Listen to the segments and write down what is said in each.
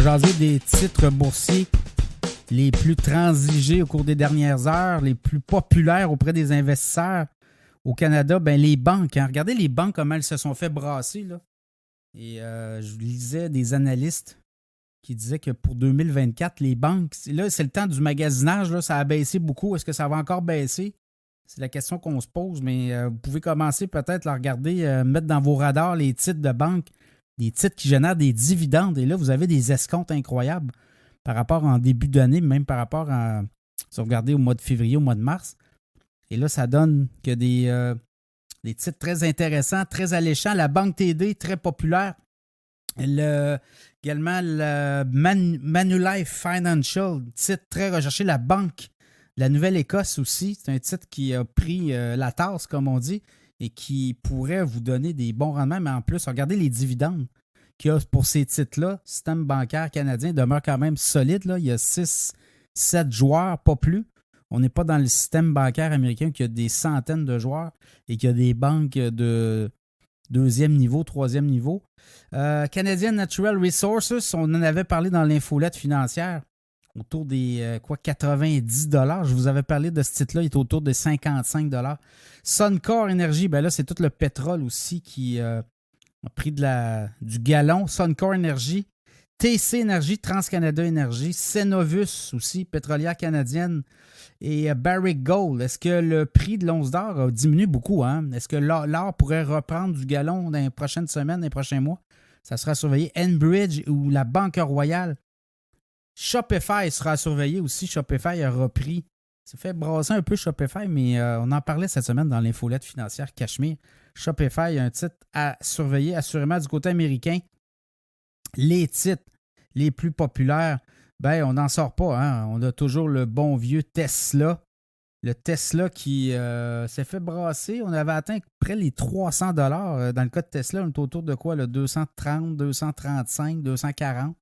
jaser des titres boursiers les plus transigés au cours des dernières heures, les plus populaires auprès des investisseurs au Canada. Ben, les banques. Hein. Regardez les banques, comment elles se sont fait brasser. Là. Et je lisais des analystes qui disaient que pour 2024, les banques, là, c'est le temps du magasinage. Là, ça a baissé beaucoup. Est-ce que ça va encore baisser? C'est la question qu'on se pose, mais vous pouvez commencer peut-être à regarder, mettre dans vos radars les titres de banque, des titres qui génèrent des dividendes. Et là, vous avez des escomptes incroyables par rapport en début d'année, même par rapport à, si vous regardez au mois de février, au mois de mars. Et là, ça donne que des titres très intéressants, très alléchants. La Banque TD, très populaire. Également, le Manulife Financial, titre très recherché. La Banque de la Nouvelle-Écosse aussi, c'est un titre qui a pris la tasse, comme on dit, et qui pourrait vous donner des bons rendements. Mais en plus, regardez les dividendes qu'il y a pour ces titres-là. Le système bancaire canadien demeure quand même solide. Là. Il y a 6-7 joueurs, pas plus. On n'est pas dans le système bancaire américain qui a des centaines de joueurs et qui a des banques de deuxième niveau, troisième niveau. Canadian Natural Resources, on en avait parlé dans l'infolette financière, autour des 90 $. Je vous avais parlé de ce titre-là, il est autour de 55 $. Suncor Energy, ben là, c'est tout le pétrole aussi qui a pris du galon. Suncor Energy, TC Energy, TransCanada Energy, Cenovus aussi, pétrolière canadienne, et Barrick Gold. Est-ce que le prix de l'once d'or a diminué beaucoup? Hein? Est-ce que l'or pourrait reprendre du galon dans les prochaines semaines, dans les prochains mois? Ça sera surveillé. Enbridge ou la Banque Royale. Shopify sera surveillé aussi. Shopify a repris. Ça fait brasser un peu Shopify, mais on en parlait cette semaine dans l'infolette financière Cachemire. Shopify a un titre à surveiller, assurément du côté américain. Les titres les plus populaires, ben on n'en sort pas. Hein? On a toujours le bon vieux Tesla. Le Tesla qui s'est fait brasser. On avait atteint près les 300 $. Dans le cas de Tesla, on est autour de quoi? Le 230, 235, 240.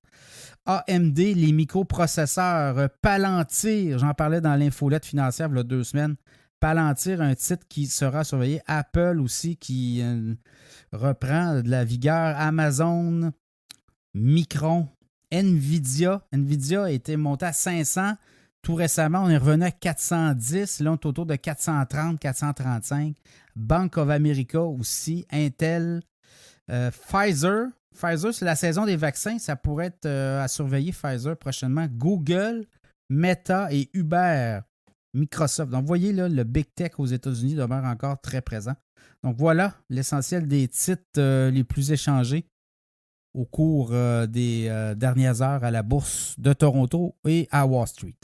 AMD, les microprocesseurs, Palantir, j'en parlais dans l'infolette financière il y a 2 semaines. Palantir, un titre qui sera surveillé. Apple aussi qui reprend de la vigueur. Amazon, Micron, Nvidia. Nvidia a été monté à 500. Tout récemment, on est revenu à 410. Là, on est autour de 430, 435. Bank of America aussi. Intel. Pfizer. Pfizer, c'est la saison des vaccins. Ça pourrait être à surveiller, Pfizer, prochainement. Google, Meta et Uber. Microsoft. Donc, vous voyez, là, le Big Tech aux États-Unis demeure encore très présent. Donc, voilà l'essentiel des titres les plus échangés au cours des dernières heures à la bourse de Toronto et à Wall Street.